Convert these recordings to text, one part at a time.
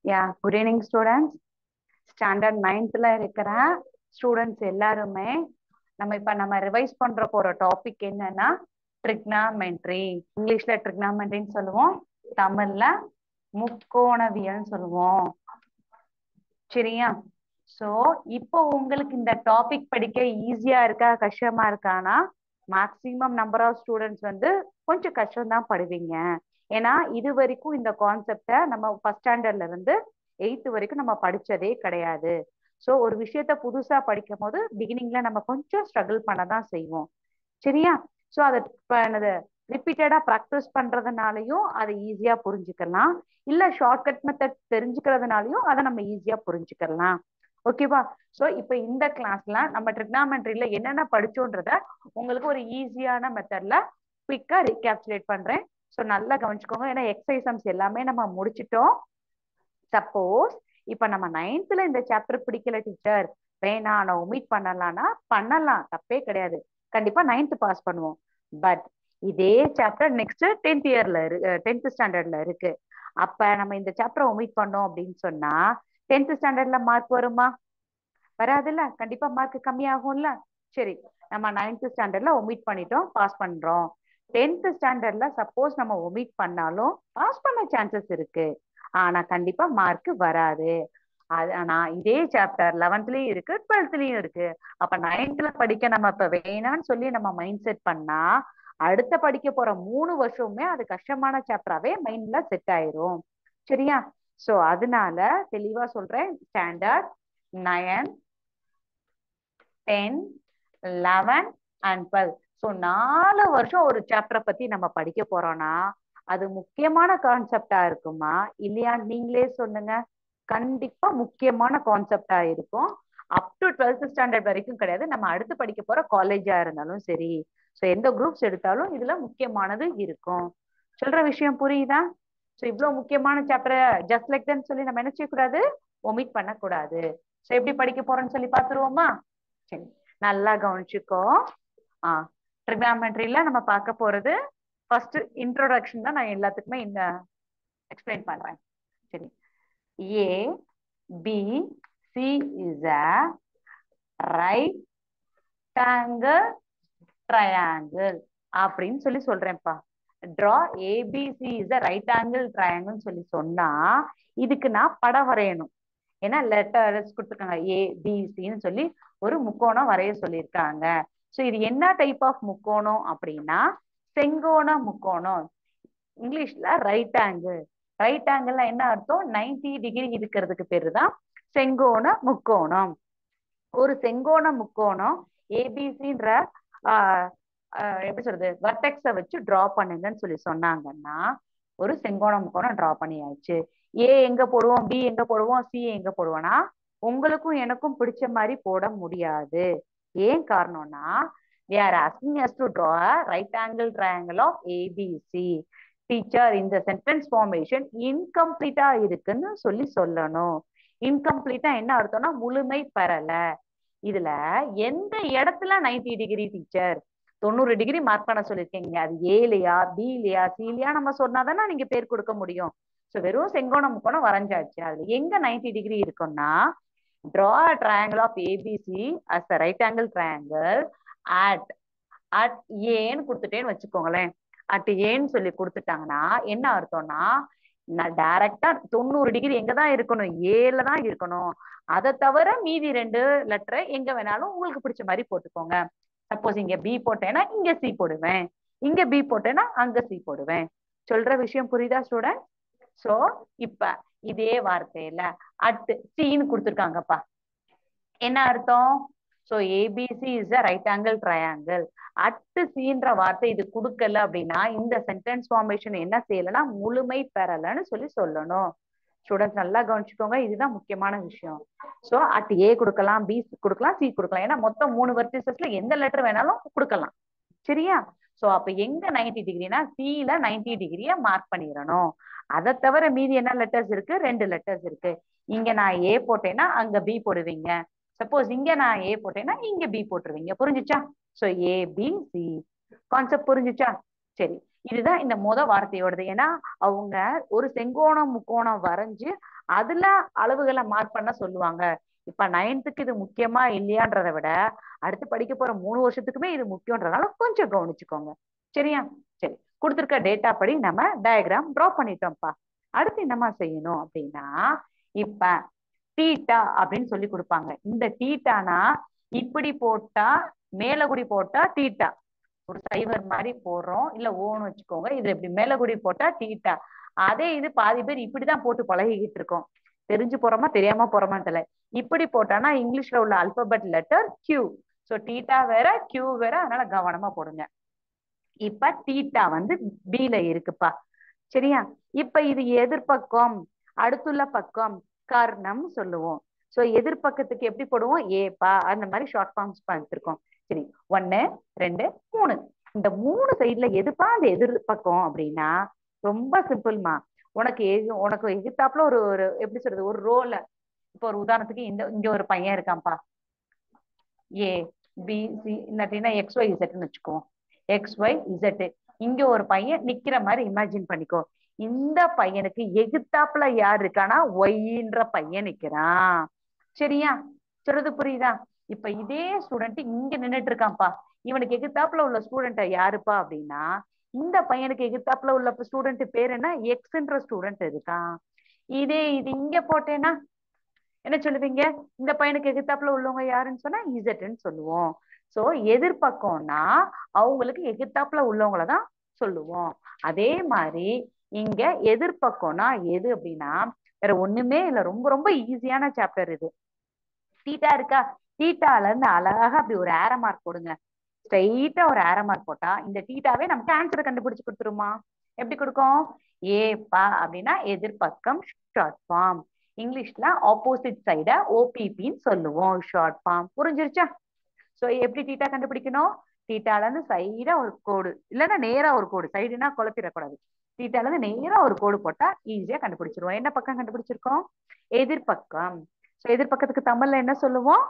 Good evening students. Standard 9th இருக்கிற students எல்லாருமே நம்ம ரிவைஸ் பண்ற போற டாபிக் என்னன்னா ட்ரிக்னாமெட்ரி. இங்கிலீஷ்ல ட்ரிக்னாமெட்ரின்னு சொல்லுவோம், தமிழ்ல முக்கோணவியல் சொல்லுவோம். சரியா? சோ இப்போ உங்களுக்கு இந்த டாபிக் படிக்க ஈஸியா இருக்கா கஷ்டமா இருக்கானா? மேக்சிமம் நம்பர் ஆஃப் ஸ்டூடெண்ட்ஸ் கொஞ்சம் கஷ்டம் தான் படுவீங்க. ஏன்னா இது வரைக்கும் இந்த கான்செப்ட நம்ம ஃபர்ஸ்ட் ஸ்டாண்டர்ட்ல இருந்து 8th வரைக்கும் நம்ம படிச்சதே கிடையாது. சோ ஒரு விஷயத்த புதுசா படிக்கும் போது பிகினிங்ல நம்ம கொஞ்சம் ஸ்ட்ரகிள் பண்ணதான் செய்வோம். சரியா? சோ அதை என்னது ரிப்பீட்டடா ப்ராக்டிஸ் பண்றதுனாலயும் அதை ஈஸியா புரிஞ்சுக்கலாம், இல்ல ஷார்ட்கட் மெத்தட் தெரிஞ்சுக்கிறதுனாலயும் அதை நம்ம ஈஸியா புரிஞ்சுக்கலாம். ஓகேவா? சோ இப்ப இந்த கிளாஸ்ல நம்ம ட்ரிக்னாமெட்ரியில என்னென்ன படிச்சோன்றத உங்களுக்கு ஒரு ஈஸியான மெத்தட்ல குயிக்கா ரீகேப்சுலேட் பண்றேன். சோ நல்லா கவனிச்சுக்கோங்க, ஏன்னா எக்ஸசைசம்ஸ் எல்லாமே நம்ம முடிச்சிட்டோம். சப்போஸ் இப்ப நம்ம 9th இந்த சாப்டர் பிடிக்கல டீச்சர், வேணா நான் ஒமிட் பண்ணலாம்னா பண்ணலாம், தப்பே கிடையாது. கண்டிப்பா 9th பாஸ் பண்ணுவோம். பட் இதே சாப்டர் நெக்ஸ்ட் 10th ஸ்டாண்டர்ட்ல இருக்கு. அப்ப நம்ம இந்த சாப்டரை ஒமிட் பண்ணோம் அப்படின்னு சொன்னா 10th ஸ்டாண்டர்ட்ல மார்க் வருமா? வராதுல்ல, கண்டிப்பா மார்க் கம்மியாகும்ல. சரி, நம்ம 9th ஸ்டாண்டர்ட்ல ஒமிட் பண்ணிட்டோம், பாஸ் பண்றோம். 10th ஸ்டாண்டர்ட்ல சப்போஸ் நம்ம ஒமிட் பண்ணாலும் பாஸ் பண்ண சான்சஸ் இருக்கு, ஆனா கண்டிப்பா மார்க் வராது. ஆனா இதே சாப்டர் 11th இருக்கு, 12th இருக்கு. அப்ப 9th படிக்க நம்ம இப்ப வேணான்னு சொல்லி நம்ம மைண்ட் செட் பண்ணா அடுத்த படிக்க போற 3 வருஷமுமே அது கஷ்டமான சாப்டராவே மைண்ட்ல செட் ஆயிரும். சரியா? சோ அதனால தெளிவா சொல்றேன், ஸ்டாண்டர்ட் 9, 10, 11 and 12. ஸோ 4 வருஷம் ஒரு சாப்டரை பத்தி நம்ம படிக்க போறோம்னா அது முக்கியமான கான்செப்டா இருக்குமா இல்லையா? நீங்களே சொல்லுங்க. கண்டிப்பா முக்கியமான கான்செப்டா இருக்கும். அப் டு 12th ஸ்டாண்டர்ட் வரைக்கும் கிடையாது, நம்ம அடுத்து படிக்க போற காலேஜா இருந்தாலும் சரி. ஸோ எந்த குரூப்ஸ் எடுத்தாலும் இதுல முக்கியமானது இருக்கும். சொல்ற விஷயம் புரியுதா? ஸோ இவ்வளவு முக்கியமான சாப்டர் ஜஸ்ட் லைக் தன் சொல்லி நம்ம என்ன செய்யக்கூடாது, ஒமிட் பண்ணக்கூடாது. ஸோ எப்படி படிக்க போறோம்னு சொல்லி பாத்துருவோமா? சரி, நல்லா கவனிச்சுக்கோ. ட்ரிக்னாமெட்ரியில நம்ம பார்க்க போறது ஃபர்ஸ்ட் இன்ட்ரோடக்ஷன் தான், நான் எல்லாத்துக்குமே இந்த எக்ஸ்பிளைன் பண்றேன். சரி, A B C is a right angle triangle அப்படின்னு சொல்லி சொல்றேன்ப்பா. draw ABC is a right angle triangle சொல்லி சொன்னா இதுக்கு நான் படம் வரையணும். ஏன்னா லெட்டர்ஸ் கொடுத்துருக்காங்க ABCன்னு சொல்லி ஒரு முக்கோணம் வரைய சொல்லியிருக்காங்க. ஸோ இது என்ன டைப் ஆஃப் முக்கோணம் அப்படின்னா செங்கோண முக்கோணம். இங்கிலீஷ்ல ரைட் ஆங்கிள். ரைட் ஆங்கிள்னா என்ன அர்த்தம்? 90 டிகிரி இருக்கிறதுக்கு பேரு தான் செங்கோண முக்கோணம். ஒரு செங்கோண முக்கோணம் ஏபிசின்ற எப்படி சொல்றது, வர்டெக்ஸ வச்சு டிரா பண்ணுங்கன்னு சொல்லி சொன்னாங்கன்னா ஒரு செங்கோண முக்கோணம் டிரா பண்ணியாச்சு. ஏ எங்க போடுவோம், பி எங்க போடுவோம், சி எங்க போடுவோம்னா உங்களுக்கும் எனக்கும் பிடிச்ச மாதிரி போட முடியாது. ஏன் காரணம்னா we are asking us to draw a right angle triangle of ABC. Teacher இந்த சென்டென்ஸ் ஃபார்மேஷன் இன்கம்ப்ளீட்டா இருக்குன்னு சொல்லி சொல்லணும். இன்கம்ப்ளீட்டா என்ன அர்த்தம்னா முழுமை பெறல. இதுல எந்த இடத்துல 90 டிகிரி டீச்சர் 90 டிகிரி மார்க் பண்ண சொல்லிருக்கீங்க, அது ஏலையா பிலையா சிலையா நம்ம சொன்னாதானே நீங்க பேர் கொடுக்க முடியும். ஸோ வெறும் செங்கோணம் முக்கோணம் வரைஞ்சாச்சு, அதுல எங்க 90 டிகிரி இருக்குன்னா draw a triangle of ABC as a right angle triangle at ஏன்னு கொடுத்துட்டேன்னு வச்சுக்கோங்களேன். அட் ஏன்னு சொல்லி கொடுத்துட்டாங்கன்னா என்ன அர்த்தம்னா நான் டைரக்டா 90 டிகிரி எங்கதான் இருக்கணும், ஏல தான் இருக்கணும். அதை தவிர மீதி 2 லெட்டரை எங்க வேணாலும் உங்களுக்கு பிடிச்ச மாதிரி போட்டுக்கோங்க. சப்போஸ் இங்க பி போட்டேன்னா இங்க சி போடுவேன், இங்க பி போட்டேன்னா அங்க சி போடுவேன். சொல்ற விஷயம் புரியுதா ஸ்டூடெண்ட்? சோ இப்ப இதே வார்த்தையில அட் சின்னு கொடுத்துருக்காங்கப்பா, என்ன அர்த்தம்? So ABC is a right angle triangle. At சின்ற வார்த்தை இது கொடுக்கல அப்படின்னா இந்த சென்டென்ஸ் ஃபார்மேஷன் என்ன செய்யலைன்னா முழுமை பெறலன்னு சொல்லி சொல்லணும். ஸ்டூடெண்ட்ஸ் நல்லா கவனிச்சுக்கோங்க, இதுதான் முக்கியமான விஷயம். சோ அட் ஏ கொடுக்கலாம், பி கொடுக்கலாம், சி கொடுக்கலாம். ஏன்னா மொத்தம் 3 வெர்டிசஸ்ல எந்த லெட்டர் வேணாலும் கொடுக்கலாம். சரியா? சோ அப்ப எங்க 90 டிகிரினா சில 90 டிகிரிய மார்க் பண்ணிடணும். அதை தவிர மீதி என்ன லெட்டர்ஸ் இருக்கு? 2 லெட்டர்ஸ் இருக்கு. இங்க நான் ஏ போட்டேன்னா அங்க பி போடுவீங்க. சப்போஸ் இங்க நான் ஏ போட்டேன்னா இங்க பி போட்டுருவீங்க. புரிஞ்சுச்சா? சோ ஏ பி சி கான்செப்ட் புரிஞ்சுச்சா? சரி, இதுதான் இந்த வார்த்தையோடது. ஏன்னா அவங்க ஒரு செங்கோணம் முக்கோணம் வரைஞ்சு அதுல அளவுகளை மார்க் பண்ண சொல்லுவாங்க. இப்ப 9th இது முக்கியமா இல்லையான்றதை விட அடுத்து படிக்க போற 3 வருஷத்துக்குமே இது முக்கியன்றதால கொஞ்சம் கவனிச்சுக்கோங்க. சரியா? சரி, கொடுத்துருக்க டேட்டா படி நம்ம டயக்ராம் டிரா பண்ணிட்டோம்ப்பா. அடுத்து என்னமா செய்யணும் அப்படின்னா, இப்ப தீட்டா அப்படின்னு சொல்லி கொடுப்பாங்க. இந்த தீட்டானா இப்படி போட்டா மேலகுடி போட்டா தீட்டா, ஒரு சைவர் மாதிரி போடுறோம், இல்ல ஓன்னு வச்சுக்கோங்க. இது இப்படி மேலகுடி போட்டா தீட்டா. அதே இது பாதி பேர் இப்படிதான் போட்டு பழகிக்கிட்டு இருக்கோம். தெரிஞ்சு போறோமா தெரியாம போறோமா தெரியல. இப்படி போட்டானா இங்கிலீஷ்ல உள்ள alphabet letter Q. So theta வேற கியூ வேற, அதனால கவனமா போடுங்க. இப்ப தீட்டா வந்து பில இருக்குப்பா. சரியா? இப்ப இது எதிர்பக்கம், அடுத்துள்ள பக்கம் கர்ணம் சொல்லுவோம். சோ எதிர்பக்கத்துக்கு எப்படி போடுவோம்? ஏப்பா, அந்த மாதிரி ஷார்ட் ஃபார்ம்ஸ் பார்த்திருக்கோம். சரி, 1 2 3. இந்த 3 சைடுல எதுப்பா அந்த எதிர்பக்கம் அப்படின்னா ரொம்ப சிம்பிள்மா. உனக்கு எதிர்த்தாப்புல ஒரு ஒரு எப்படி சொல்றது, ஒரு ரோல, இப்ப ஒரு உதாரணத்துக்கு இங்க ஒரு பையன் இருக்கான்ப்பா. ஏ பி சி இல்லாட்டினா எக்ஸ் ஒய் இசட்னு வச்சுக்கோ. X Y Z. இங்க ஒரு பையன் நிக்கிற மாதிரி இமேஜின் பண்ணிக்கோ. இந்த பையனுக்கு எதிர்த்தாப்புல யார் இருக்கானா ஒய்ன்ற பையன் நிக்கிறான். சரியா? சொல்றது புரியுதா? இப்ப இதே ஸ்டூடெண்ட் இங்க நின்னுட்டு இருக்கான்ப்பா. இவனுக்கு எதிர்த்தாப்புல உள்ள ஸ்டூடெண்ட் யாருப்பா அப்படின்னா, இந்த பையனுக்கு எதிர்த்தாப்புல உள்ள ஸ்டூடெண்ட் பேர் என்ன? எக்ஸ்ன்ற ஸ்டூடெண்ட் இருக்கான். இது இங்க போட்டேன்னா என்ன சொல்லுவீங்க? இந்த பையனுக்கு எதிர்த்தாப்புல உள்ளவங்க யாருன்னு சொன்னா இசட்ன்னு சொல்லுவோம். சோ எதிர்பக்கம்னா அவங்களுக்கு எதிர்த்தாப்புல உள்ளவங்களதான் சொல்லுவோம். அதே மாதிரி இங்க எதிர்பக்கம்னா எது அப்படின்னா வேற ஒண்ணுமே இல்ல. ரொம்ப ரொம்ப ஈஸியான சாப்டர் இது. தீட்டா இருக்கா? தீட்டால இருந்து அழகா அப்படி ஒரு ஏரோ மார்க் போடுங்க. ஸ்ட்ரைட்டா ஒரு ஏரோ மார்க் போட்டா இந்த தீட்டாவே நமக்கு ஆன்சரை கண்டுபிடிச்சு கொடுத்துருமா? எப்படி கொடுக்கும்? ஏப்பா அப்படின்னா எதிர்பக்கம் ஷார்ட் ஃபார்ம். இங்கிலீஷ்ல ஆப்போசிட் சைட ஓபிபின்னு சொல்லுவோம், ஷார்ட் ஃபார்ம். புரிஞ்சிருச்சா? சோ எப்படி தீட்டா கண்டுபிடிக்கணும்? தீட்டால இருந்து சைடா ஒரு கோடு, இல்லைன்னா நேரா ஒரு கோடு. சைடுனா குழப்பிடக்கூடாது. தீட்டால இருந்து நேரா ஒரு கோடு போட்டா ஈஸியா கண்டுபிடிச்சிருவோம். என்ன பக்கம் கண்டுபிடிச்சிருக்கோம்? எதிர்பக்கம். சோ எதிர்பக்கத்துக்கு தமிழ்ல என்ன சொல்லுவோம்?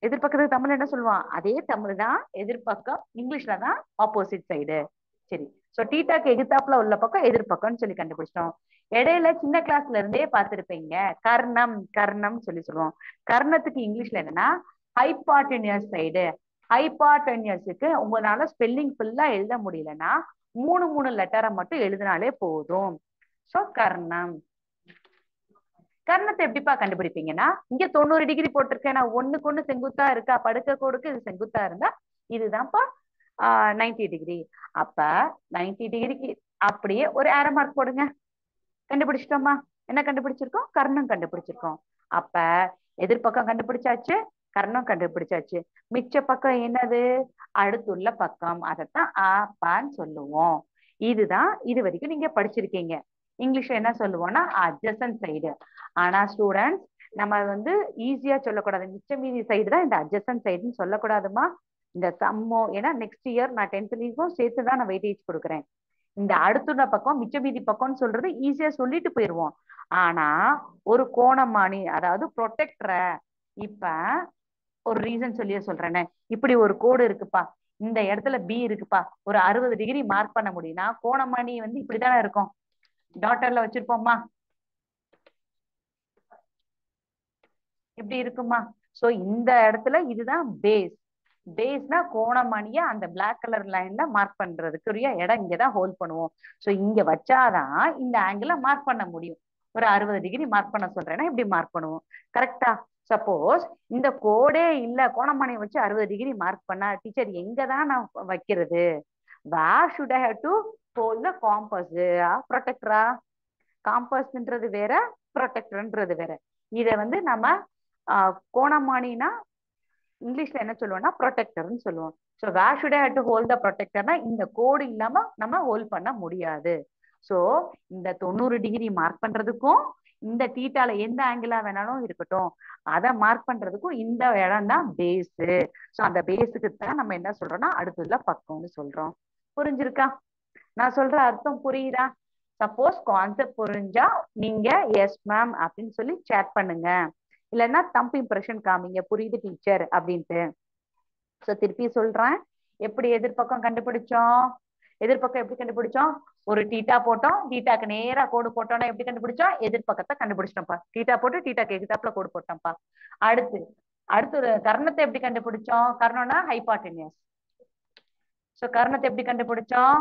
எதிர்பக்கத்துக்கு தமிழ் என்ன சொல்லுவான்? அதே தமிழ் தான், எதிர்பக்கம். இங்கிலீஷ்ல தான் ஆப்போசிட் சைடு. சரி, சோ டீட்டாக்கு எதிர்த்தாப்புல உள்ள பக்கம் எதிர்பக்கம்னு சொல்லி கண்டுபிடிச்சிட்டோம். இடையில சின்ன கிளாஸ்ல இருந்தே பார்த்திருப்பீங்க, கர்ணம் கர்ணம் சொல்லி சொல்லுவோம். கர்ணத்துக்கு இங்கிலீஷ்ல என்னன்னா ஹைபார்டெனியஸ் சைடு. ஹைபார்டெனியஸுக்கு உங்களால ஸ்பெல்லிங் ஃபுல்லா எழுத முடியலன்னா 3 லெட்டரை மட்டும் எழுதினாலே போதும். சோ கர்ணம். கர்ணத்தை எப்படிப்பா கண்டுபிடிப்பீங்கன்னா, இங்க 90 டிகிரி போட்டிருக்கேன், நான் ஒண்ணுக்கு ஒண்ணு செங்குத்தா இருக்கா, படுக்க கோடுக்கு இது செங்குத்தா இருந்தா இதுதான்ப்பா 90 டிகிரி. அப்ப 90 டிகிரிக்கு அப்படியே ஒரு ஏரோ மார்க் போடுங்க. கண்டுபிடிச்சிட்டோமா? என்ன கண்டுபிடிச்சிருக்கோம்? கர்ணம் கண்டுபிடிச்சிருக்கோம். அப்ப எதிர்பக்கம் கண்டுபிடிச்சாச்சு, கர்ணம் கண்டுபிடிச்சாச்சு. மிச்ச பக்கம் என்னது? அடுத்துள்ள பக்கம். அதைத்தான் ஆப்பான்னு சொல்லுவோம். இதுதான் இது வரைக்கும் நீங்க படிச்சிருக்கீங்க. இங்கிலீஷ்ல என்ன சொல்லுவோம்னா அட்ஜசன்ட் சைடு. ஆனா ஸ்டூடெண்ட்ஸ், நம்ம வந்து ஈஸியா சொல்லக்கூடாது. மிச்ச மீதி சைடு தான் இந்த அட்ஜசன்ட் சைடுன்னு சொல்லக்கூடாதுமா. இந்த சம்மோ, ஏன்னா நெக்ஸ்ட் இயர் நான் 10th லீவும் சேர்த்து தான் நான் வெயிட்டேஜ் கொடுக்குறேன். இந்த அடுத்துள்ள பக்கம் மிச்ச மீதி பக்கம்னு சொல்றது ஈஸியா சொல்லிட்டு போயிருவோம். ஆனா ஒரு கோணமானி, அதாவது ப்ரொடெக்டரை, இப்ப ஒரு ரீசன் சொல்லியே சொல்றேனே. இப்படி ஒரு கோடு இருக்குப்பா, இந்த இடத்துல பி இருக்குப்பா, ஒரு 60 டிகிரி மார்க் பண்ண முடியும்னா கோணமானி வந்து இப்படித்தானே இருக்கும். டாட்டர்ல வச்சிருப்போமா? இப்படி இருக்குமா? சோ இந்த இடத்துல இதுதான் பேஸ். பேஸ்னா கோணமணிய அந்த பிளாக் கலர் லைன்ல மார்க் பண்றதுக்குரிய இடம் இங்கதான் ஹோல்ட் பண்ணுவோம். சோ இங்க வச்சாதான் இந்த ஆங்கிள் மார்க் பண்ண முடியும். ஒரு 60 டிகிரி மார்க் பண்ண சொல்றேன்னா இப்படி மார்க் பண்ணுவோம். கரெக்டா? சப்போஸ் இந்த கோடே இல்ல, கோணமணியை வச்சு 60 டிகிரி மார்க் பண்ணா டீச்சர் எங்கதான் நான் வைக்கிறது? Where should I have to hold the compass? ப்ரொடெக்டரா? காம்பஸ்ன்றது வேற, ப்ரொடெக்டர்ன்றது வேற. இத வந்து நம்ம கோணமானினா இங்கிலீஷ்ல என்ன சொல்லுவோம்னா ப்ரொடெக்டர்னு சொல்லுவோம். So where should I have to hold the ப்ரொடெக்டர்னா இந்த கோடு இல்லாம நம்ம ஹோல்ட் பண்ண முடியாது. ஸோ இந்த 90 டிகிரி மார்க் பண்றதுக்கும் இந்த தீட்டால எந்த ஆங்கிளா வேணாலும் இருக்கட்டும், அதை மார்க் பண்றதுக்கும் இந்த இடம் தான் பேஸ். ஸோ அந்த பேஸுக்கு தான் நம்ம என்ன சொல்றோம்னா அடுத்துள்ள பக்கம்னு சொல்றோம். புரிஞ்சிருக்கா? நான் சொல்ற அர்த்தம் புரியுதா? சப்போஸ் கான்செப்ட் புரிஞ்சா நீங்க எஸ் மேம் அப்படின்னு சொல்லி சேட் பண்ணுங்க, இல்லைன்னா தம்ப் இம்ப்ரெஷன் காமிங்க புரியுது டீச்சர் அப்படின்ட்டு. சோ திருப்பி சொல்றேன், எப்படி எதிர்பக்கம் கண்டுபிடிச்சோம்? எதிர்பக்கம் எப்படி கண்டுபிடிச்சோம்? ஒரு டீட்டா போட்டோம், டீட்டாக்கு நேரா கோடு போட்டோம்னா எப்படி கண்டுபிடிச்சோம்? எதிர்பக்கத்தை கண்டுபிடிச்சிட்டோம்ப்பா. டீட்டா போட்டு டீட்டாக்கு எதிர்த்தாப்புல கோடு போட்டோம்ப்பா. அடுத்து அடுத்து ஒரு கர்ணத்தை எப்படி கண்டுபிடிச்சோம்? கர்ணம்னா ஹைபாட்டனியஸ். சோ கர்ணத்தை எப்படி கண்டுபிடிச்சோம்?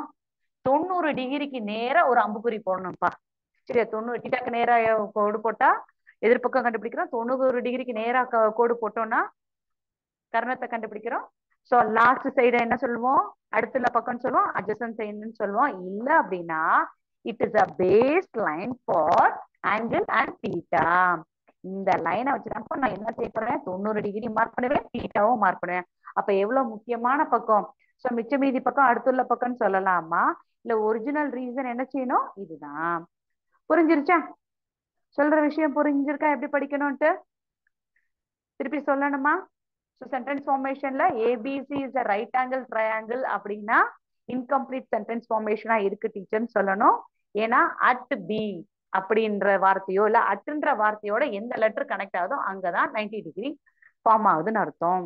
90 டிகிரிக்கு நேரா ஒரு அம்புக்குறி போடணும்ப்பா. சரியா? 90 டீட்டாக்கு நேரா கோடு போட்டா எதிர்பக்கம் கண்டுபிடிக்கிறோம். 90 டிகிரிக்கு நேரா கோடு போட்டோம்னா கர்ணத்தை கண்டுபிடிக்கிறோம். சோ லாஸ்ட் சைடு என்ன சொல்லுவோம்? அடுத்துள்ள பக்கம்னு சொல்லுவோம், அட்ஜசன்ட் சைடுன்னு சொல்லுவோம். இல்ல அப்படின்னா it is a base line for angle and theta. இந்த லைனை வச்சுதான் நான் என்ன செய்ய போறேன்? 90 டிகிரி மார்க் பண்ணுவேன், தீட்டாவும் மார்க் பண்ணுவேன். அப்ப எவ்வளவு முக்கியமான பக்கம். சோ மிச்ச மீதி பக்கம் அடுத்துள்ள பக்கம்னு சொல்லலாமா? இல்ல ஒரிஜினல் ரீசன் என்ன செய்யணும்? இதுதான். புரிஞ்சிருச்சா? சொல்ற விஷயம் புரிஞ்சிருக்கா? எப்படி படிக்கணும்ட்டு திருப்பி சொல்லணுமா? ஸோ சென்டென்ஸ் ஃபார்மேஷன்ல ABC is a right angle triangle அப்படின்னா இன்கம்ப்ளீட் சென்டென்ஸ் ஃபார்மேஷனா இருக்கு டீச்சர்னு சொல்லணும். ஏன்னா அட் பி அப்படின்ற வார்த்தையோ இல்ல அட்டுன்ற வார்த்தையோட எந்த லெட்டர் கனெக்ட் ஆகுதோ அங்கதான் 90 டிகிரி ஃபார்ம் ஆகுதுன்னு அர்த்தம்.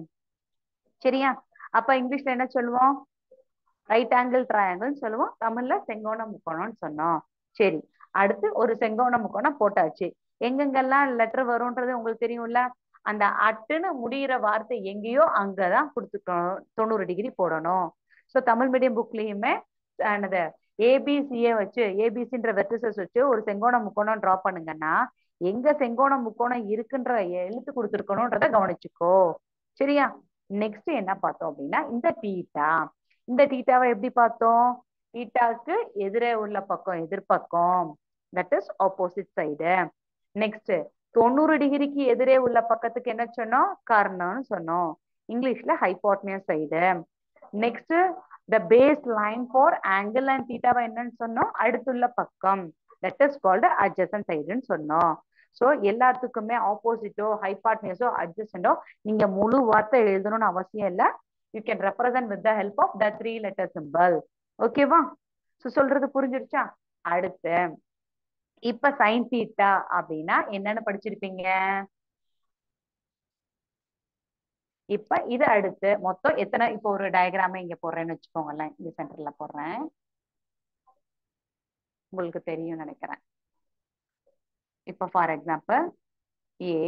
சரியா? அப்ப இங்கிலீஷ்ல என்ன சொல்லுவோம்? ரைட் ஆங்கிள் ட்ரையாங்கிள் சொல்லுவோம். தமிழ்ல செங்கோண முக்கோணம்னு சொன்னோம். சரி, அடுத்து ஒரு செங்கோண முக்கோணம் போட்டாச்சு. எங்கெங்கெல்லாம் லெட்டர் வரும்ன்றது உங்களுக்கு தெரியும்ல. அந்த அட்டுன்னு முடிகிற வார்த்தை எங்கேயோ அங்கதான் கொடுத்துக்கணும், 90 டிகிரி போடணும். ஸோ தமிழ் மீடியம் புக்லயுமே என்னது ஏபிசியை வச்சு ஏபிசின்ற வெர்டிசஸ் வச்சு ஒரு செங்கோண முக்கோணம் டிரா பண்ணுங்கன்னா எங்க செங்கோண முக்கோணம் இருக்குன்ற எழுத்து கொடுத்துருக்கணும்ன்றத கவனிச்சுக்கோ. சரியா? நெக்ஸ்ட் என்ன பார்த்தோம் அப்படின்னா இந்த தீட்டா. இந்த தீட்டாவை எப்படி பார்த்தோம்? தீட்டாக்கு எதிரே உள்ள பக்கம் எதிர்பக்கம், that is opposite side. Next 90 டிகிரிக்கு எதிரே உள்ள பக்கத்துக்கு என்ன சொன்னோம்? கர்ணம்னு சொன்னோம். இங்கிலீஷ்ல hypotenuse side. Next the base line for angle and தீட்டாவை என்னன்னு சொன்னோம்? அடுத்துள்ள பக்கம், தட் இஸ் கால்டு அட்ஜசன்ட் சைடுன்னு சொன்னோம். சோ எல்லாத்துக்குமே ஆப்போசிட்டோ ஹைபாட்னியஸோ அட்ஜசன்டோ நீங்க முழு வார்த்தை எழுதணும்னு அவசியம் இல்லை. You can represent with the help of the 3 letter symbol. ஓகேவா? சோ சொல்றது புரிஞ்சிருச்சா? அடுத்து இப்ப சைன் தீட்டா அப்படின்னா என்னன்னு படிச்சிருப்பீங்க. இப்ப இது அடுத்து மொத்தம் எத்தனை, இப்போ ஒரு டயக்ராம இங்க போடுறேன்னு வச்சுக்கோங்களேன். இங்க சென்டர்ல போடுறேன், உங்களுக்கு தெரியும் நினைக்கிறேன். இப்ப ஃபார் எக்ஸாம்பிள் ஏ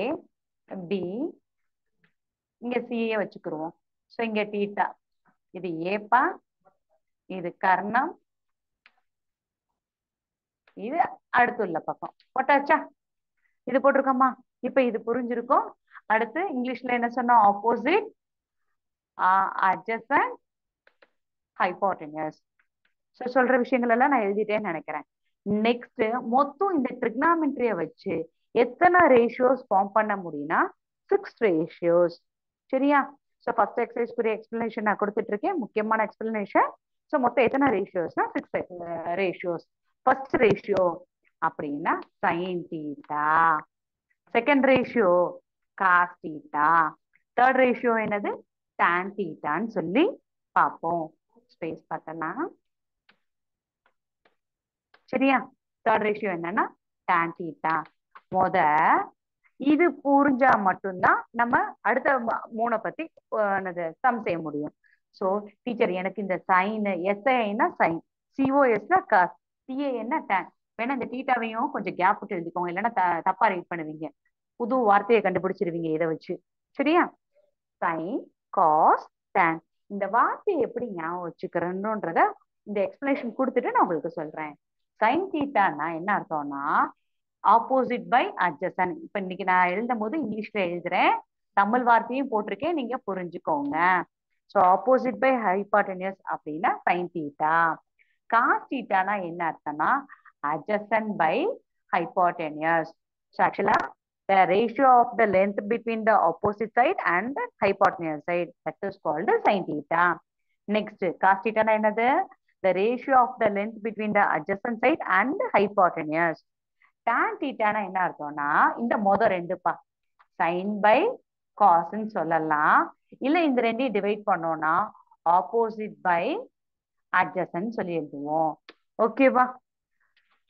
பி, இங்க சிஏ வச்சுக்கிருவோம். சோ இங்க தீட்டா, இது ஏப்பா, இது கர்ணம், இது அடுத்துள்ள பக்கம். போட்டாச்சா? இது போட்டிருக்கோமா? இப்ப இது புரிஞ்சிருக்கும். அடுத்து இங்கிலீஷ்ல என்ன சொன்னோம்? Opposite, adjacent, ஹைபோட்டெனஸ். சோ சொல்ற விஷயங்கள் எல்லாம் நான் எழுதிட்டேன்னு நினைக்கிறேன். நெக்ஸ்ட் மொத்தம் இந்த ட்ரிக்னாமெட்ரிய வச்சு எத்தனை ரேஷியோஸ் ஃபார்ம் பண்ண முடியும்னா 6 ரேஷியோஸ். சரியா? சோ ஃபர்ஸ்ட் எக்ஸசைஸ் குறிய எக்ஸ்பிளனேஷன் நான் கொடுத்துட்டு இருக்கேன், முக்கியமான எக்ஸ்பிளனேஷன். சோ மொத்தம் எத்தனை ரேஷியோஸ்னா 6 ரேஷியோஸ். ஃபர்ஸ்ட் ரேஷியோ அப்படின்னா sine theta. Second ratio cos theta. Third ratio என்னது? டான் தீட்டான்னு சொல்லி பார்ப்போம். ஸ்பேஸ் பார்த்தலாம். சரியா? தேர்ட் ரேஷியோ என்னன்னா டான் தீட்டா. இது புரிஞ்சா மட்டும்தான் நம்ம அடுத்த 3 பத்தி சம் செய்ய முடியும். சோ டீச்சர் எனக்கு இந்த சைன் எஸ்ஐனா சைன், சிஓஎஸ்னா காஸ், சிஏன்னா டான். வேணா இந்த தீட்டாவையும் கொஞ்சம் கேப் விட்டு எழுதிக்கோங்க, இல்லைன்னா தப்பா ரைட் பண்ணுவீங்க. புது வார்த்தையை கண்டுபிடிச்சிருவீங்க இதை வச்சு. சரியா? Sine, cos, tan. இந்த வார்த்தையை எப்படி ஞாபகம் வச்சுக்கிறேன்றத இந்த எக்ஸ்பிளனேஷன் கொடுத்துட்டு நான் உங்களுக்கு சொல்றேன். சைன் தீட்டான்னா என்ன அர்த்தம்னா ஆப்போசிட் பை அட்ஜசன்ட். இப்ப இன்னைக்கு நான் எழுதும் போது இங்கிலீஷ்ல எழுதுறேன், தமிழ் வார்த்தையும் போட்டிருக்கேன், நீங்க புரிஞ்சுக்கோங்க. சோ ஆப்போசிட் பை ஹைபாட்டனியஸ் அப்படின்னா சைன் தீட்டா. காஸ் தீட்டானா என்ன அர்த்தம்னா adjacent by hypotenuse. So actually the ratio of the length between the opposite side and the hypotenuse side, that is called sin theta. Next cos theta na enadhu? The ratio of the length between the adjacent side and the hypotenuse. tan theta na enna arthomna இந்த மொத ரெண்டு பா sin by cos ன்னு சொல்லலாம். இல்ல இந்த ரெண்டையும் divide பண்ணோம்னா opposite by adjacent சொல்லி எழுதுவோம். ஓகேவா?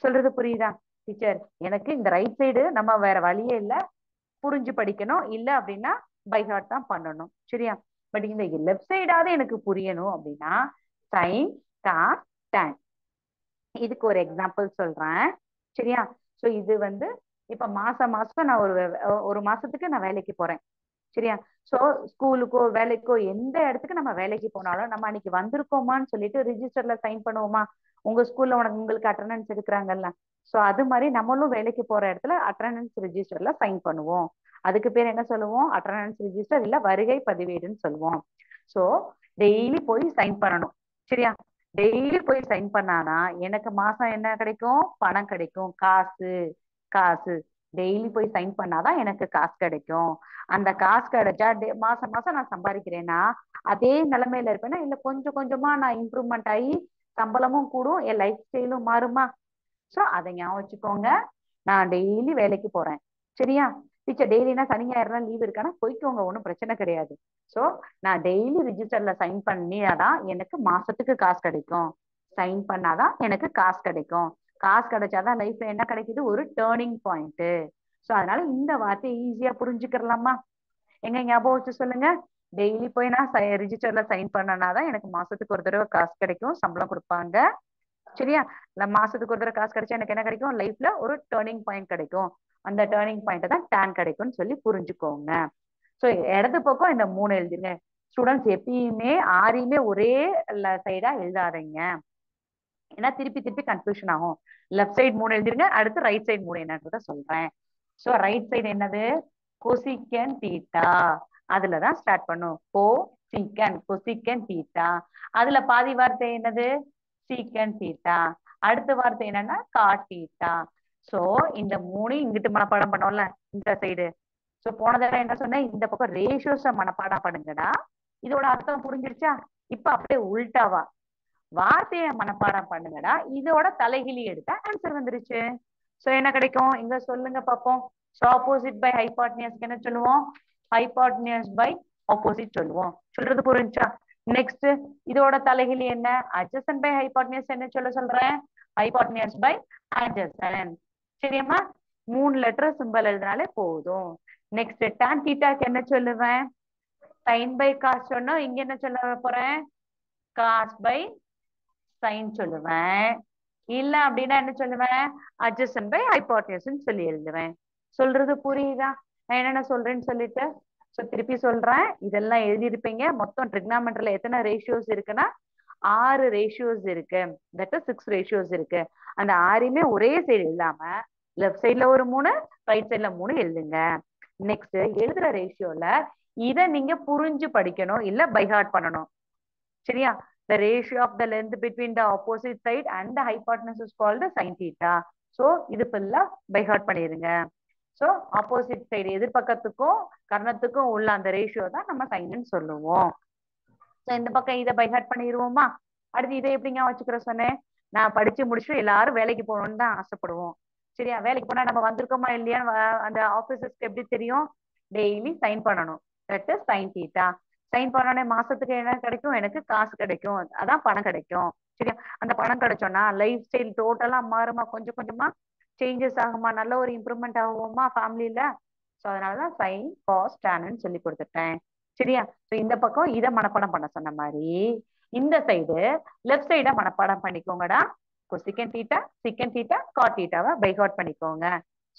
சொல்றது புரியுதா டீச்சர்? எனக்கு இந்த ரைட் சைடு நம்ம வேற வழியே இல்ல, புரிஞ்சு படிக்கணும், இல்ல அப்படின்னா பை ஹார்ட் தான் பண்ணணும். சரியா? பட் இந்த லெஃப்ட் சைடாவது எனக்கு புரியணும் அப்படின்னா சைன், காஸ், tan. இதுக்கு ஒரு எக்ஸாம்பிள் சொல்றேன். சரியா? சோ இது வந்து இப்ப மாசம் மாசம் நான் ஒரு மாசத்துக்கு நான் வேலைக்கு போறேன். சரியா? சோ ஸ்கூலுக்கோ வேலைக்கோ எந்த இடத்துக்கு நம்ம வேலைக்கு போனாலும் நம்ம அன்னைக்கு வந்திருக்கோமான்னு சொல்லிட்டு ரிஜிஸ்டர்ல சைன் பண்ணுவோமா? உங்க ஸ்கூல்ல உங்களுக்கு அட்டண்டன்ஸ் எடுக்கிறாங்கல்ல, சோ அது மாதிரி நம்மளும் வேலைக்கு போற இடத்துல அட்டண்டன்ஸ் ரிஜிஸ்டர்ல சைன் பண்ணுவோம். அதுக்கு பேர் என்ன சொல்லுவோம்? அட்டண்டன்ஸ் ரிஜிஸ்டர் இல்ல வருகை பதிவேடுன்னு சொல்லுவோம். சோ டெய்லி போய் சைன் பண்ணணும். சரியா? டெய்லி போய் சைன் பண்ணானா எனக்கு மாசம் என்ன கிடைக்கும்? பணம் கிடைக்கும். காசு. காசு. டெய்லி போய் சைன் பண்ணாதான் எனக்கு காசு கிடைக்கும். அந்த காசு கிடைச்சா மாசம் மாசம் நான் சம்பாதிக்கிறேன்னா அதே நிலைமையில இருப்பேன்னா இல்ல கொஞ்சம் கொஞ்சமா நான் இம்ப்ரூவ்மெண்ட் ஆகி சம்பளமும் கூடும், என் லைஃப் ஸ்டைலும் மாறுமா? சோ அதை ஞாபகம் வச்சுக்கோங்க. நான் டெய்லி வேலைக்கு போறேன். சரியா? டீச்சர் டெய்லினா சனி ஞாயிறுலாம் லீவ் இருக்கானா போய்க்கோங்க, ஒன்றும் பிரச்சனை கிடையாது. சோ நான் டெய்லி ரிஜிஸ்டர்ல சைன் பண்ணியாதான் எனக்கு மாசத்துக்கு காசு கிடைக்கும். சைன் பண்ணாதான் எனக்கு காசு கிடைக்கும். காசு கிடைச்சாதான் லைஃப்ல என்ன கிடைக்குது? ஒரு டேர்னிங் பாயிண்ட். சோ அதனால இந்த வார்த்தையை ஈஸியா புரிஞ்சுக்கிறலாமா? எங்க ஞாபகம் வச்சு சொல்லுங்க. டெய்லி போய் நான் ரிஜிஸ்டர்ல சைன் பண்ணனாதான் எனக்கு மாசத்துக்கு ஒரு தடவை காசு கிடைக்கும், சம்பளம் கொடுப்பாங்க. சரியா? இல்ல மாசத்துக்கு ஒரு தடவை காசு கிடைச்சா எனக்கு என்ன கிடைக்கும்? லைஃப்ல ஒரு டேர்னிங் பாயிண்ட் கிடைக்கும். அந்த டேர்னிங் பாயிண்ட் தான் tan கிடைக்கும்னு சொல்லி புரிஞ்சுக்கோங்க. சோ இடது பக்கம் இந்த 3 எழுதிருங்க. ஸ்டூடெண்ட்ஸ் எப்பயுமே ஆறையுமே ஒரே சைடா எழுதாதீங்க. ஏன்னா திருப்பி திருப்பி கன்ஃபியூஷன் ஆகும். லெஃப்ட் சைடு 3 எழுதிருங்க, அடுத்து ரைட் சைடு 3 என்னன்றத சொல்றேன். சோ ரைட் சைடு என்னது? கொசிகன் தீட்டா. அதுலதான் ஸ்டார்ட் பண்ணும். கொசிகன் தீட்டா. அதுல பாதி வார்த்தை என்னது? சீக்கன் தீட்டா. அடுத்த வார்த்தை என்னன்னா காட் தீட்டா. சோ இந்த 3 இங்கிட்டு மனப்பாடம் பண்ணோம்ல இந்த சைடு. சோ போன தடவை என்ன சொன்னேன்? இந்த பக்கம் ரேஷியோஸ மனப்பாடம் பண்ணுங்கடா. இதோட அர்த்தம் புரிஞ்சிருச்சா? இப்ப அப்படியே உல்டாவா வார்த்தையை மனப்பாடம் பண்ணுங்கடா, இதோட தலைகிழி எடுத்தா ஆன்சர் வந்துருச்சு. சோ என்ன கிடைக்கும்? இங்க சொல்லுங்க பாப்போம். சோ ஆப்போசிட் பை ஹைபாட்னியஸ்க்கு என்ன சொல்லுவோம்? ஹைபாட்னியஸ் பை ஆப்போசிட் சொல்லுவோம். சொல்றது புரிஞ்சா? நெக்ஸ்ட் இதோட தலைகிழி என்ன? அட்ஜசன்ட் பை ஹைபாட்னியஸ் என்ன சொல்றேன்? Hypotenuse by adjacent. சரியாம்மா? 3 லெட்டர் சிம்பல் எழுதினாலே போதும். நெக்ஸ்ட் tan தீட்டாக்கு என்ன சொல்லுவேன்? sin பை காஸ் சொன்னோம். இங்க என்ன சொல்ல போறேன்? காஸ் பை சைன் சொல்லுவேன். இல்ல அப்படின்னா என்ன சொல்லுவேன்? அட்ஜசன்ட் பை ஹைபாட்னியஸ்ன்னு சொல்லி எழுதுவேன். சொல்றது புரியுதா நான் என்னென்ன சொல்றேன்னு சொல்லிட்டு? சோ திருப்பி சொல்றேன். இதெல்லாம் எழுதியிருப்பீங்க. மொத்தம் ட்ரிக்னாமெட்ரில எத்தனை ரேஷியோஸ் இருக்குன்னா 6 ரேஷியோஸ் இருக்கு. தட் 6 ரேஷியோஸ் இருக்கு. அந்த 6மே ஒரே சைடு இல்லாம லெஃப்ட் சைட்ல ஒரு 3, ரைட் சைட்ல 3 எழுதுங்க. நெக்ஸ்ட் எழுதுற ரேஷியோல இத நீங்க புரிஞ்சு படிக்கணும், இல்ல பைஹார்ட் பண்ணணும். சரியா? The ratio of the length between the opposite side and the hypotenuse is called the sin theta. So இது ஃபுல்லா பை ஹார்ட் பண்ணிருங்க. சோ ஆப்போசிட் சைடு எதிர்பக்கத்துக்கும் கர்ணத்துக்கும் உள்ள அந்த ரேஷியோ தான் நம்ம சைன்னு சொல்லுவோம். சோ இந்த பக்கம் இதை பை ஹார்ட் பண்ணிடுவோமா? அடுத்து இதை எப்படிங்க வச்சுக்கிற சொன்னேன்? நான் படிச்சு முடிச்சுட்டு எல்லாரும் வேலைக்கு போகணும்னு தான் ஆசைப்படுவோம். சரியா? வேலைக்கு போனா நம்ம வந்திருக்கோமா இல்லையா அந்த ஆபீசர்ஸ்க்கு எப்படி தெரியும்? டெய்லி சைன் பண்ணணும். That is sine theta. Sign பண்ணோடனே மாசத்துக்கு என்ன கிடைக்கும்? எனக்கு காசு கிடைக்கும், அதான் பணம் கிடைக்கும். சரியா? அந்த பணம் கிடைச்சோம்னா லைஃப் ஸ்டைல் டோட்டலா மாறுமா? கொஞ்சம் கொஞ்சமா சேஞ்சஸ் ஆகுமா? நல்ல ஒரு இம்ப்ரூவ்மெண்ட் ஆகுமா ஃபேமிலியில? ஸோ அதனாலதான் சைன் காஸ் டான்னு சொல்லி கொடுத்துட்டேன். சரியா? ஸோ இந்த பக்கம் இதை மனப்பாடம் பண்ண சொன்ன மாதிரி இந்த சைடு லெஃப்ட் சைட மனப்பாடம் பண்ணிக்கோங்கடா. கொசிகன் தீட்டா, சிக்கன் தீட்டா, காட் தீட்டாவை பை ஹார்ட் பண்ணிக்கோங்க.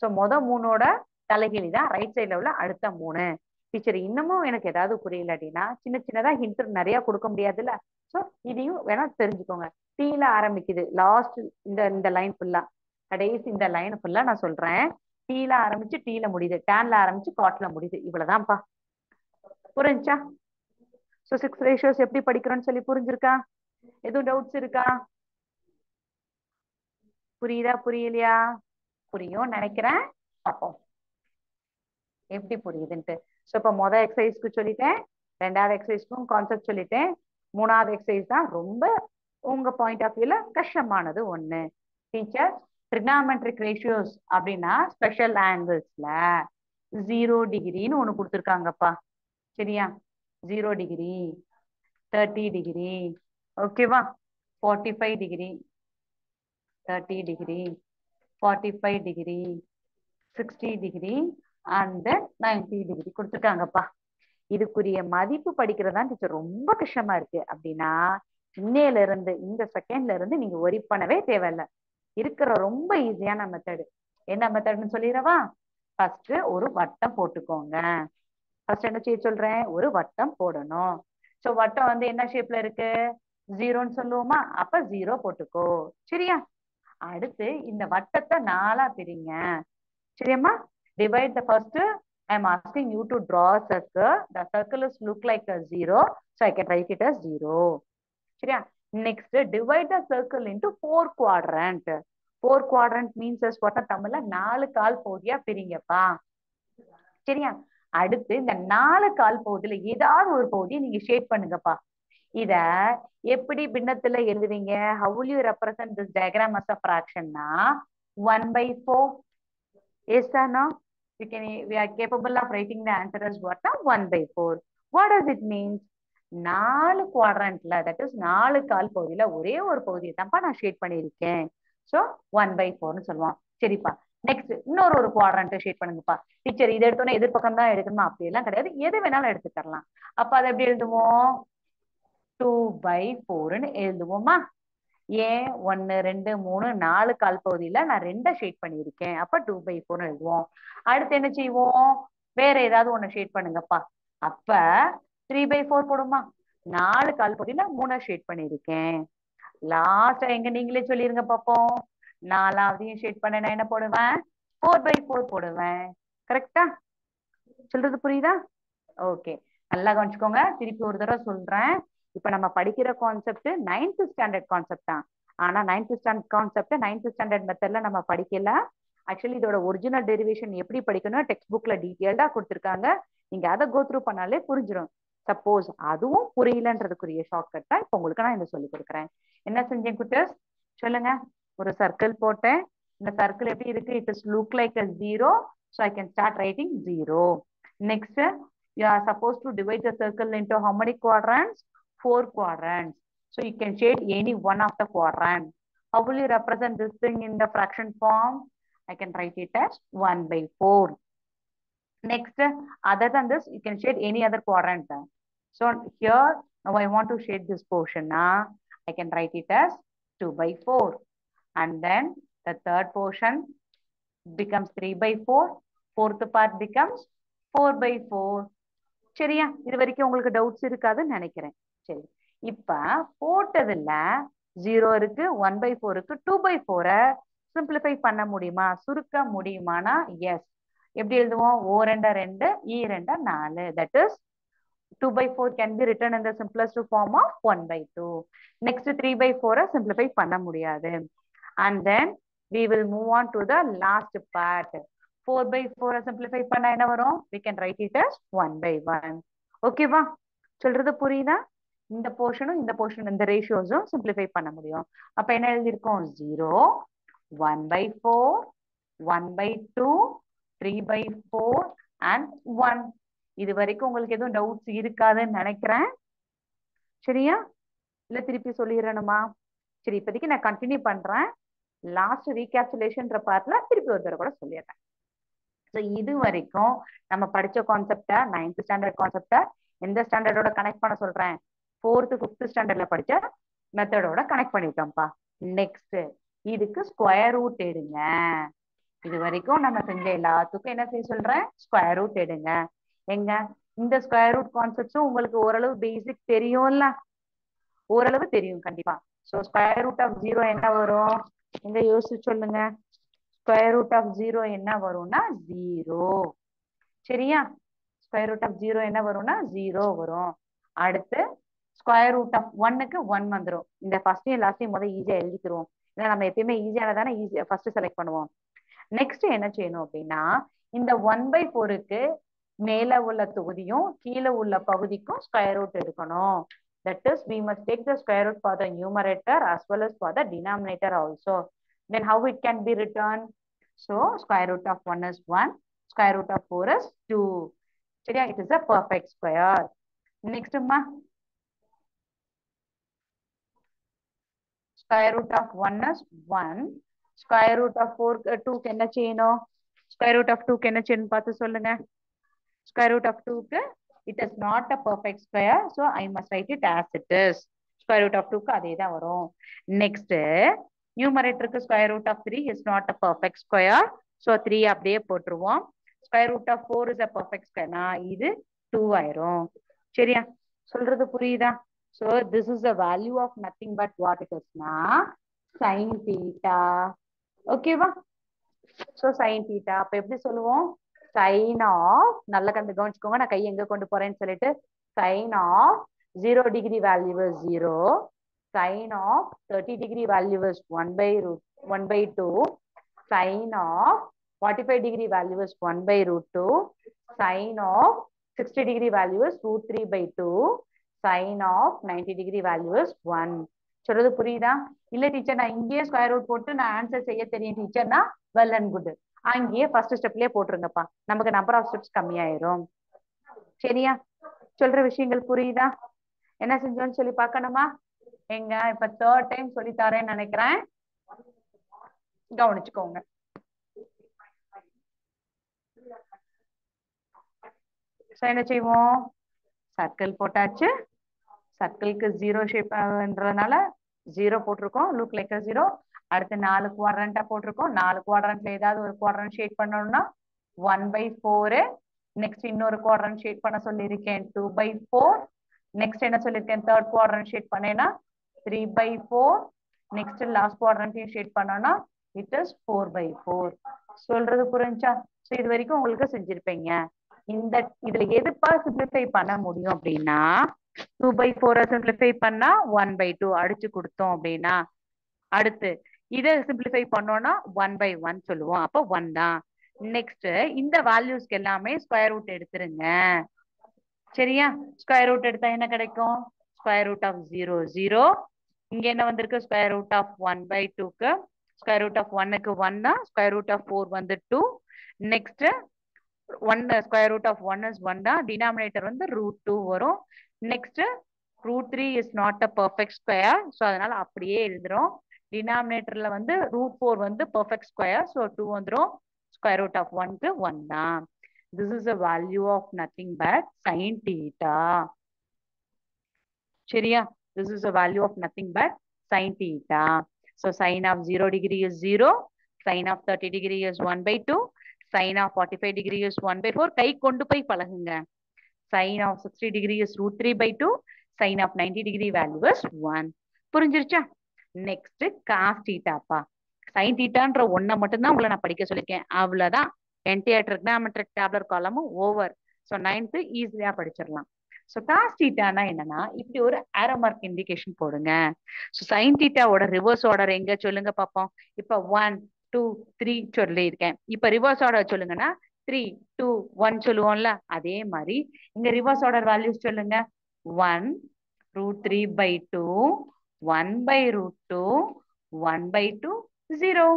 ஸோ மொதல் 3ஓட தலைகிழி தான் ரைட் சைட்ல உள்ள அடுத்த 3. டீச்சர் இன்னமும் எனக்கு ஏதாவது புரியல அப்படின்னா சின்ன சின்னதா ஹிண்ட் நிறைய கொடுக்க முடியாதுல்ல. சோ இதையும் வேணா தெரிஞ்சுக்கோங்க. டீல ஆரம்பிக்குது லாஸ்ட் இந்த லைன் ஃபுல்லா, கடைசி இந்த லைன் ஃபுல்லா நான் சொல்றேன். டீல ஆரம்பிச்சு டீல முடியுது, டேன்ல ஆரம்பிச்சு காட்ல முடியுது. இவ்வளவுதான்ப்பா. புரிஞ்சா? சோ 6 ரேஷியோஸ் எப்படி படிக்கிறோம்னு சொல்லி புரிஞ்சிருக்கா? எதுவும் டவுட்ஸ் இருக்கா? புரியுதா புரியலையா? புரியும் நினைக்கிறேன். பார்ப்போம் எப்படி புரியுதுன்ட்டு. சோ இப்ப மொதல் எக்ஸசைஸ்க்கு சொல்லிட்டேன், 2வது எக்ஸசைஸ்க்கும் கான்செப்ட் சொல்லிட்டேன். 3வது எக்ஸசைஸ் தான் ரொம்ப உங்க பாயிண்ட் ஆஃப் வியூல கஷ்டமானது ஒண்ணு. டீச்சர் ட்ரிக்னாமெட்ரிக் ரேஷியோஸ் அப்படின்னா ஸ்பெஷல் ஆங்கிள்ஸ்ல 0 டிகிரின்னு ஒண்ணு கொடுத்துருக்காங்கப்பா. சரியா? 0 டிகிரி, 30 டிகிரி, ஓகேவா? 45 degree, 30 degree, 45 degree, 60 degree and 90 degree கொடுத்துருக்காங்கப்பா. இதுக்குரிய மதிப்பு படிக்கிறதா டீச்சர் ரொம்ப கஷ்டமா இருக்கு அப்படின்னா இன்னையில இருந்து இந்த செகண்ட்ல இருந்து நீங்க ஒரி பண்ணவே தேவையில்ல. இருக்கிற ரொம்ப ஈஸியான மெத்தடு. என்ன மெத்தட்னு சொல்லிடவா? ஃபர்ஸ்ட் ஒரு வட்டம் போட்டுக்கோங்க. ஃபர்ஸ்ட் என்ன செய்ய சொல்றேன்? ஒரு வட்டம் போடணும். சோ வட்டம் வந்து என்ன ஷேப்ல இருக்கு? ஜீரோன்னு சொல்லுவோமா? அப்ப ஜீரோ போட்டுக்கோ. சரியா? அடுத்து இந்த வட்டத்தை நாலா பிரிங்க. சரியாம்மா? Divide the first. I am asking you to draw a circle. The circle is look like a zero, so I can write it as zero. சரியா? Next, divide the circle into four quadrant. Four quadrant means as what? தமிழ்ல 4 கால் பகுதியா பிரிங்கப்பா. சரியா? அடுத்து இந்த 4 கால் பகுதியில ஏதாவது ஒரு பகுதியை நீங்க ஷேட் பண்ணுங்கப்பா. இத எப்படி பின்னத்துல எழுதுவீங்க? How will you represent this diagram as a fraction னா 1/4. Yes or no? We are capable of writing the answer as what? 1/4. What does it mean? 4 குவாட்ரண்ட்ல, தட் இஸ் 4 கால் பகுதியில ஒரே ஒரு பகுதியை தான்ப்பா நான் ஷேட் பண்ணியிருக்கேன். ஸோ 1/4ன்னு சொல்லுவோம். சரிப்பா. நெக்ஸ்ட் இன்னொரு ஒரு குவாட்ரண்ட் ஷேட் பண்ணுங்கப்பா. டீச்சர் இதை எடுத்தோன்னே எதிர்பக்கம் தான் எடுக்கணுமா? அப்படி எல்லாம் கிடையாது, எது வேணாலும் எடுத்துக்கலாம். அப்ப அதை எப்படி எழுதுவோம்? 2/4ன்னு எழுதுவோமா? ஏன் 1 2 3 4 கால் பகுதியில நான் 2 ஷேட் பண்ணியிருக்கேன். அப்ப 2/4 எழுதுவோம். அடுத்து என்ன செய்வோம்? வேற ஏதாவது ஒண்ணு ஷேட் பண்ணுங்கப்பா. அப்ப 3/4 போடுமா? 4 கால் பகுதியில 3 ஷேட் பண்ணியிருக்கேன். லாஸ்டா எங்க நீங்களே சொல்லிருங்க பாப்போம். 4ஆவதையும் ஷேட் பண்ண நான் என்ன போடுவேன்? 4/4 போடுவேன். கரெக்டா? சொல்றது புரியுதா? ஓகே, நல்லா கவனிச்சுக்கோங்க. திருப்பி ஒரு தடவை சொல்றேன். இப்ப நம்ம படிக்கிற கான்செப்ட் 9th ஸ்டாண்டர்ட் கான்செப்ட் தான். ஆனா 9th standard concept 9th standard மெத்தட்ல நம்ம படிக்கல. ஆக்சுவலி இதோட ஒரிஜினல் டெரிவேஷன் எப்படி படிக்கணும் டெக்ஸ்ட் புக்ல டீட்டெயில்டா கொடுத்துருக்காங்க. நீங்க அதை கோ த்ரூ பண்ணாலே புரிஞ்சிடும். சப்போஸ் அதுவும் புரியலன்றதுக்குரிய ஷார்ட்கட் தான் இப்ப உங்களுக்கு நான் இதை சொல்லி கொடுக்குறேன். என்ன செஞ்சேன் குட்டர்ஸ்? சொல்லுங்க. ஒரு சர்க்கிள் போட்டேன். இந்த சர்க்கிள் எப்படி இருக்கு? It is look like a zero, so I can start writing 0. Next, you are supposed to divide the circle into how many quadrants? 4 quadrants. So you can shade any one of the quadrant. How will you represent this thing in the fraction form? I can write it as 1/4. Next, other than this, you can shade any other quadrant. So here, now I want to shade this portion. I can write it as 2/4. And then the third portion becomes 3/4. Fourth part becomes 4/4. சரியா? இது வரைக்கும் உங்களுக்கு doubts இருக்காதுன்னு நினைக்கிறேன். சரி, இப்ப போட்டதுல 0 இருக்கு, 1/4 இருக்கு. 2/4 சிம்பிளிஃபை பண்ண முடியுமா? சுருக்க முடியுமானா எஸ். எப்படி எழுதுவோம்? O 2 2, E 2 4. That is 2/4 can be written in the simplest form of 1/2. Next 3/4 simplify பண்ண முடியாது. And then we will move on to the last part. 4/4 simplify பண்ண என்ன வரும்? We can write it as 1/1. ஓகேவா? சொல்றது புரியுதா? இந்த போர்ஷனும் இந்த போர்ஷன் இந்த ரேஷியோஸும் சிம்பிளிஃபை பண்ண முடியும். அப்ப என்ன எழுதியிருக்கோம்? 0, 1/4, 1/2, 3/4 and 1. இது வரைக்கும் உங்களுக்கு எதுவும் டவுட்ஸ் இருக்காதுன்னு நினைக்கிறேன். சரியா? இல்ல திருப்பி சொல்லிடுறேனுமா? சரி, இப்போதைக்கு நான் கண்டினியூ பண்றேன். லாஸ்ட் ரீகேப்சுலேஷன்ற பார்ட்ல திருப்பி ஒரு தடவை கூட சொல்லிடுறேன். ஸோ இது வரைக்கும் நம்ம படிச்ச கான்செப்டை 9th ஸ்டாண்டர்ட் கான்செப்டை எந்த ஸ்டாண்டர்டோட கனெக்ட் பண்ண சொல்றேன்? 4th 5th ஸ்டாண்டர்ட்ல படிச்ச மெத்தடோட கனெக்ட் பண்ணிட்டோம்ப்பா. நெக்ஸ்ட் இதுக்கு ஸ்கொயர் ரூட் எடுங்க. இது வரைக்கும் நம்ம செஞ்ச எல்லாத்துக்கும் என்ன செய்ய சொல்றேன்? ஸ்கொயர் ரூட் எடுங்க. எங்க இந்த ஸ்கொயர் ரூட் கான்செப்ட்ஸும் உங்களுக்கு ஓரளவு பேசிக் தெரியும்ல? ஓரளவு தெரியும் கண்டிப்பா. ஸோ ஸ்கொயர் ரூட் ஆஃப் 0 என்ன வரும்? எங்க யோசிச்சு சொல்லுங்க. ஸ்கொயர் ரூட் ஆஃப் 0 என்ன வரும்னா 0. சரியா? ஸ்கொயர் ரூட் ஆஃப் 0 என்ன வரும்னா 0 வரும். அடுத்து ஸ்கொயர் ரூட் ஆஃப் 1க்கு 1 வந்துடும். இந்த ஃபர்ஸ்டையும் லாஸ்டையும் முதல் ஈஸியா எழுதிக்கிறோம். ஏன்னா நம்ம எப்பயுமே ஈஸியானதானே ஈஸியா ஃபர்ஸ்ட் செலக்ட் பண்ணுவோம். நெக்ஸ்ட் என்ன செய்யணும் அப்படின்னா, இந்த 1/4க்கு மேல உள்ள தொகுதியும் கீழே உள்ள பகுதிக்கும் ஸ்கொயர் ரூட் எடுக்கணும். That is, we must take the square root for the numerator as well as for the denominator also. Then how it can be written? So square root of 1 is 1, square root of 4 is 2. சரியா? It is a perfect square. Next ma, square root of 1 is 1, square root of 4 2 க்கு என்ன செய்யணும்? square root of 2 க்கு என்ன செய்யணும் பார்த்து சொல்லுங்க. square root of 2 க்கு it is not a perfect square, so I must write it as it is. Square root of 2க்கு அதே தான் வரும். நெக்ஸ்ட் நியூமரேட்டருக்கு square root of 3 is not a perfect square. So 3 அப்படியே போட்டுருவோம். Square root of 4 is a perfect ஸ்கொயர்னா இது 2 ஆயிரும். சரியா? சொல்றது புரியுதா? So this is the value of nothing but what it இஸ்னா சைன் தீட்டா. ஓகேவா? ஸோ சைன் தீட்டா அப்ப எப்படி சொல்லுவோம்? சைன் ஆஃப், நல்லா கவனிச்சுக்கோங்க நான் கை எங்க கொண்டு போறேன்னு சொல்லிட்டு, sign of 0 degree value is 0, sine of 30 degree value is 1/2, sine of 45 degree value is 1/2, sine of 60 degree value is √3/2, sine of 90 degree value is 1. சொல்றது புரியுதா? இல்ல டீச்சர் நான் இங்கேயே ஸ்கொயர் ரூட் போட்டு நான் ஆன்சர் செய்ய தெரியும் டீச்சர்னா வெல் அண்ட் குட். அங்கேயே ஃபர்ஸ்ட் ஸ்டெப்லயே போட்டுருங்கப்பா, நமக்கு நம்பர் ஆஃப் ஸ்டெப்ஸ் கம்மியாயிரும். சரியா? சொல்ற விஷயங்கள் புரியுதா? என்ன செஞ்சோம்னு சொல்லி பார்க்கணுமா? எங்க இப்ப 3rd டைம் சொல்லி தரேன்னு நினைக்கிறேன், கவனிச்சுக்கோங்க. என்ன செய்வோம்? சர்க்கிள் போட்டாச்சு. சர்க்கிளுக்கு 0 ஷேப்ன்றதுனால 0 போட்டிருக்கோம், லுக் லைக் 0. அடுத்து 4 குவாட்ரண்டா போட்டிருக்கோம். 4 குவாட்ரண்ட்ல ஏதாவது ஒரு குவாட்ரண்ட் ஷேட் பண்ணணும்னா 1/4. நெக்ஸ்ட் இன்னொரு குவாட்ரண்ட் ஷேட் பண்ண சொல்லியிருக்கேன் 2/4. நெக்ஸ்ட் என்ன சொல்லியிருக்கேன்? 3rd குவாட்ரண்ட் ஷேட் பண்ணேன்னா 3/4. நெக்ஸ்ட் லாஸ்ட் குவாட்ரண்ட்டையும் ஷேட் பண்ணோம்னா இட் இஸ் 4/4. சொல்றது புரிஞ்சா? ஸோ இது வரைக்கும் உங்களுக்கு செஞ்சிருப்பீங்க. இதுல எதுப்பா சிம்பிளிஃபை பண்ண முடியும் அப்படின்னா 2/4 சிம்பிளிஃபை பண்ணா 1/2 அடிச்சு கொடுத்தோம் அப்படின்னா, அடுத்து இதை சிம்பிளிஃபை பண்ணோம்னா 1/1 சொல்லுவோம். அப்ப 1 தான். நெக்ஸ்ட் இந்த வேல்யூஸ்க்கு எல்லாமே ஸ்கொயர் ரூட் எடுத்துருங்க. சரியா? ஸ்கொயர் ரூட் எடுத்தா என்ன கிடைக்கும்? Square root of 0 0. இங்க என்ன வந்திருக்கு? ஸ்கொயர் ரூட் ஆஃப் 1/2க்கு ஸ்கொயர் ரூட் ஆஃப் 1க்கு 1 தான். ஸ்கொயர் ரூட் ஆஃப் 4 வந்து 2. Next 1 square root of 1 is 1 தான். டினாமினேட்டர் வந்து √2 வரும். Next √3 is not a perfect square. So அதனால அப்படியே எழுதுறோம். டினாமினேட்டர்ல வந்து √4 வந்து பர்ஃபெக்ட் ஸ்கொயர். ஸோ 2 வந்துடும். ஸ்கொயர் ரூட் ஆஃப் 1க்கு 1 தான். This is a value of nothing but sin theta. சரியா? This is a value of nothing but sin theta. So sin of 0 degree is 0. Sin of 30 degree is 1/2. Sin of 45 degree is 1/4. கை கொண்டு போய் பழகுங்க. Sin of 60 degree is √3/2. Sin of 90 degree value is 1. புரிஞ்சிருச்சா? Next cos theta பா. sin thetaன்ற ஒன்ன மட்டும் தான் உங்களை நான் படிக்க சொல்லிருக்கேன். அவ்வளவுதான். என்டையர் ட்ரிகனாமெட்ரிக் டேபுலர் காலமும் ஓவர். ஸோ 9th ஈஸியா படிச்சிடலாம். ஸோ cos thetaனா என்னன்னா இப்படி ஒரு ஆரோ மார்க் இண்டிகேஷன் போடுங்க. ஸோ sin thetaவோட ரிவர்ஸ் ஆர்டர் எங்க சொல்லுங்க பாப்போம். இப்ப 1 2 3 சொல்லி இருக்கேன். இப்ப ரிவர்ஸ் ஆர்டர் சொல்லுங்கன்னா 3 2 1 சொல்லுவோம்ல, அதே மாதிரி இங்க ரிவர்ஸ் ஆர்டர் வேல்யூஸ் சொல்லுங்க. 1 √3/2, 1/√2, 1/2, 0.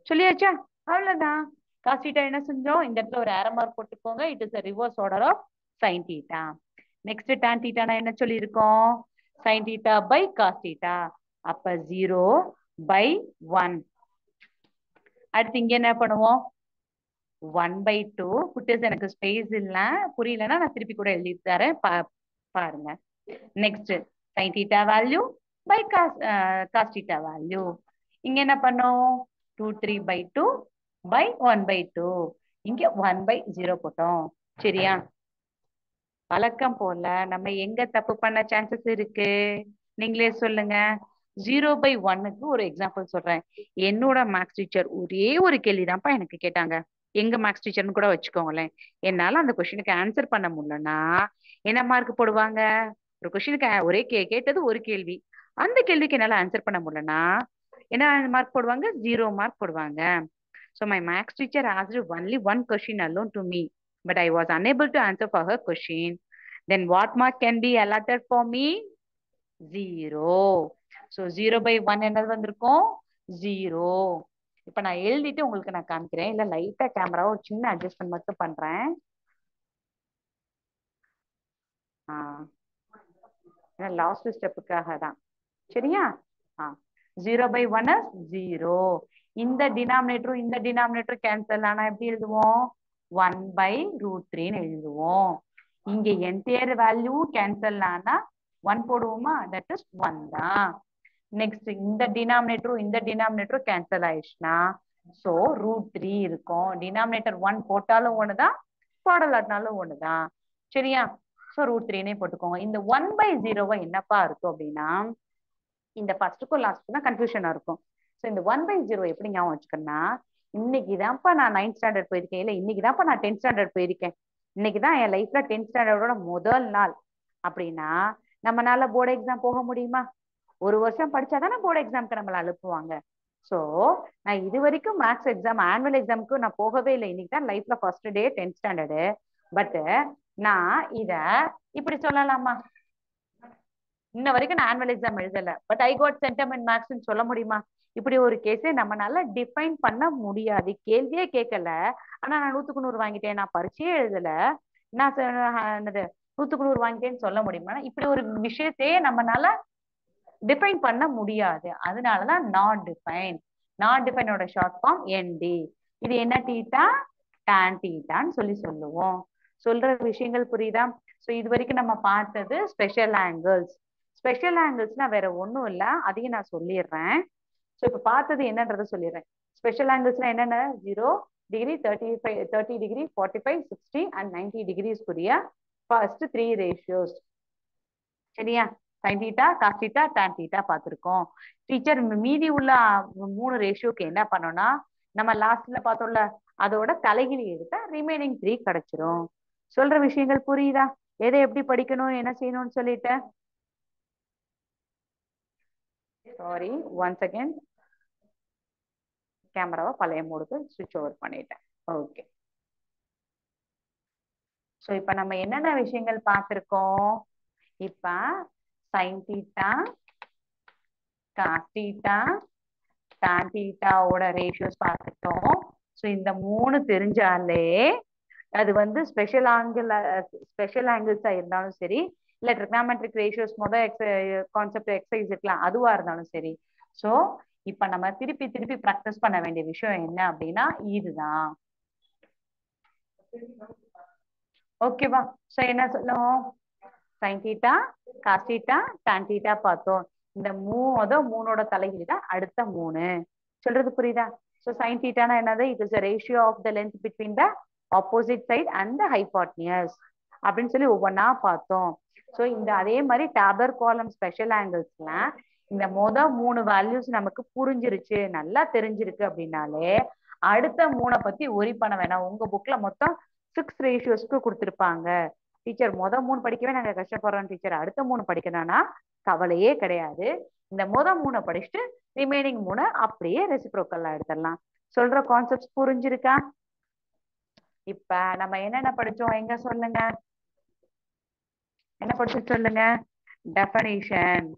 சொல்லியாச்சா? அவ்வளவுதான். cos theta என்ன செஞ்சோம்? இந்த இடத்துல ஒரு ஆரோ மார்க் போட்டுக்கோங்க. It is a reverse order of sin theta. Next tan theta என்ன சொல்லியிருக்கோம்? sin theta by cos theta. அப்ப 0/1. அடுத்து இங்க என்ன பண்ணுவோம்? 1/2. குட்டீஸ் எனக்கு ஸ்பேஸ் இல்ல, புரியலன்னா நான் திருப்பி கூட எழுதி தரேன், பாருங்க. Next sin theta value by cos theta value. இங்க என்ன பண்ணோம்? 2/3/2 by 1/2. இங்க 1/0 போட்டோம். சரியா? வழக்கம் போல நம்ம எங்க தப்பு பண்ண சான்சஸ் இருக்கு? நீங்களே சொல்லுங்க. 0/1க்கு ஒரு எக்ஸாம்பிள் சொல்றேன். என்னோட மேக்ஸ் டீச்சர் ஒரே ஒரு கேள்விதான்ப்பா எனக்கு கேட்டாங்க. எங்க மேக்ஸ் டீச்சர்னு கூட வச்சுக்கோங்களேன். என்னால அந்த கொஸ்டினுக்கு ஆன்சர் பண்ண முடியலன்னா என்ன மார்க் போடுவாங்க? ஒரு கொஸ்டினுக்கு ஒரே கேட்டது ஒரு கேள்வி, அந்த கேள்விக்கு என்னால ஆன்சர் பண்ண முடியலன்னா என்ன மார்க் போடுவாங்க? 0 மார்க் போடுவாங்க. So my maths teacher asked only one question alone to me, but I was unable to answer for her question. Then what mark can be allotted for me? 0. So 0/1 என்னது வந்திருக்கும்? 0. இப்ப நான் எழுதிட்டு உங்களுக்கு நான் காமிக்கிறேன். இல்ல லைட்டா கேமராவை ஒரு சின்ன அட்ஜஸ்ட்மெண்ட் மட்டும் பண்றேன். லாஸ்ட் ஸ்டெப்புக்காக தான். சரியா? 0/1 is 0. இந்த டினாமினேட்டரும் இந்த டினாமினேட்டரும் கேன்சல் ஆனா எப்படி எழுதுவோம்? 1/√3 எழுதுவோம். இங்க என்டையர் வேல்யூ கேன்சல் ஆனா 1 போடுவோமா, தட் இஸ் 1 தான். நெக்ஸ்ட் இந்த டினாமினேட்டரும் கேன்சல் ஆயிடுச்சுன்னா சோ √3 இருக்கும். டினாமினேட்டர் 1 போட்டாலும் ஒண்ணுதான், போடலாட்டினாலும் ஒண்ணுதான். சரியா? சோ √3னே போட்டுக்கோங்க. இந்த 1/0 என்னப்பா இருக்கும் அப்படின்னா, இந்த ஃபர்ஸ்ட்டுக்கும் லாஸ்ட்டுக்கும் தான் கன்ஃபியூஷனா இருக்கும். ஸோ இந்த 1/0 எப்படி ஞாபகம் வச்சுக்கணும்னா, இன்னைக்குதான்ப்பா நான் 9th ஸ்டாண்டர்ட் போயிருக்கேன், இல்ல இன்னைக்குதான்ப்பா நான் 10th ஸ்டாண்டர்ட் போயிருக்கேன், இன்னைக்குதான் என் லைஃப்ல 10th ஸ்டாண்டர்டோட முதல் நாள் அப்படின்னா, நம்மளால போர்டு எக்ஸாம் போக முடியுமா? ஒரு வருஷம் படிச்சாதானே போர்டு எக்ஸாம்க்கு நம்மள அனுப்புவாங்க. சோ நான் இது வரைக்கும் மேக்ஸ் எக்ஸாம் ஆனுவல் எக்ஸாமுக்கு நான் போகவே இல்லை. இன்னைக்கு தான் லைஃப்ல first day 10th standard. But நான் இத இப்படி சொல்லலாமா? இன்ன வரைக்கும் நான் ஆனுவல் எக்ஸாம் எழுதல, பட் ஐ காட் சென்டம் இன் மேக்ஸ்ன்னு சொல்ல முடியுமா? இப்படி ஒரு கேஸை நம்மளால டிஃபைன் பண்ண முடியாது. கேள்வியே கேட்கல, ஆனா நான் 100க்கு 100 வாங்கிட்டேன், நான் பரீட்சையே எழுதல, நான் என்னது 100க்கு 100 வாங்கிட்டேன்னு சொல்ல முடியுமா? இப்படி ஒரு விஷயத்தையே நம்மளால டிஃபைன் பண்ண முடியாது. அதனாலதான் நாட் டிஃபைன். நாட் டிஃபைனோட ஷார்ட் ஃபார்ம் என்டி. இது என்ன தீட்டா? டான் தீட்டான்னு சொல்லுவோம். சொல்ற விஷயங்கள் புரியுதா? சோ இது வரைக்கும் நம்ம பார்த்தது ஸ்பெஷல் ஆங்கிள்ஸ். ஸ்பெஷல் ஆங்கிள்ஸ்னா வேற ஒண்ணும் இல்ல, அதையும் நான் சொல்லிடுறேன். சோ இப்ப பார்த்தது என்னன்றத சொல்லிடுறேன். ஸ்பெஷல் ஆங்கிள்ஸ்னா என்னென்ன? 0 டிகிரி, 30 டிகிரி, 45, 60 அண்ட் 90 டிகிரிஸ்க்குரிய ஃபர்ஸ்ட் 3 ரேஷியோஸ். சரியா? sin theta, cos theta, tan theta பார்த்திருக்கோம். டீச்சர் மீதி உள்ள 3 ரேஷியோக்கு என்ன பண்ணோம்னா, நம்ம லாஸ்ட்ல பார்த்தோம்ல, அதோட தலைகீழி எடுத்தா ரிமைனிங் 3 கிடைச்சிரும். சொல்ற விஷயங்கள் புரியுதா? எதை எப்படி படிக்கணும், என்ன செய்யணும்னு சொல்லிட்டு. சாரி, ஒன்ஸ் அகேன் கேமராவை பழைய மோடுக்கு சுவிட்ச் ஓவர் பண்ணிட்டேன். ஓகே. சோ இப்ப நம்ம என்னென்ன விஷயங்கள் பார்த்திருக்கோம்? இப்ப sin theta, cos theta, tan theta ஓட ரேஷியோஸ் பார்த்துட்டோம். ஸோ இந்த 3 தெரிஞ்சாலே அது வந்து ஸ்பெஷல் ஆங்கிள்ஸா இருந்தாலும் சரி, இல்ல ட்ரிக்னாமெட்ரிக் ரேஷியோஸ் கான்செப்ட் எக்ஸசைஸ் இருக்கலாம், அதுவா இருந்தாலும் சரி. ஸோ இப்ப நம்ம திருப்பி திருப்பி ப்ராக்டிஸ் பண்ண வேண்டிய விஷயம் என்ன அப்படின்னா இதுதான். ஓகேவா? ஸோ என்ன சொல்லுவோம்? sin theta, cos theta, tan theta பார்த்தோம். இந்த மூணோட தலைகீழ் தான் அடுத்த 3. சொல்றது புரியுதா? So sin theta னா என்னது? It is the ratio of the length between the opposite side and the hypotenuse அப்படின்னு சொல்லி ஒவ்வொன்னா பார்த்தோம். ஸோ இந்த அதே மாதிரி டேபர் காலம் ஸ்பெஷல் ஆங்கிள்ஸ்ல இந்த 3 வேல்யூஸ் நமக்கு புரிஞ்சிருச்சு, நல்லா தெரிஞ்சிருக்கு அப்படின்னாலே அடுத்த 3 பத்தி ஒரி பண்ண வேணாம். உங்க புக்ல மொத்தம் 6 ரேஷியோஸ்க்கு கொடுத்திருப்பாங்க. டீச்சர் 3 படிக்கவே நாங்க கஷ்டப்படுறோம் டீச்சர், அடுத்த 3 படிக்கணும்னா கவலையே கிடையாது. இந்த 3 படிச்சுட்டு ரிமைனிங் 3 அப்படியே ரெசிப்ரோக்கல்ல எடுத்துடலாம். சொல்ற கான்செப்ட்ஸ் புரிஞ்சிருக்கா? இப்ப நம்ம என்னென்ன படிச்சோம் எங்க சொல்லுங்க, என்ன படிச்சு சொல்லுங்க. டெஃபனிஷன்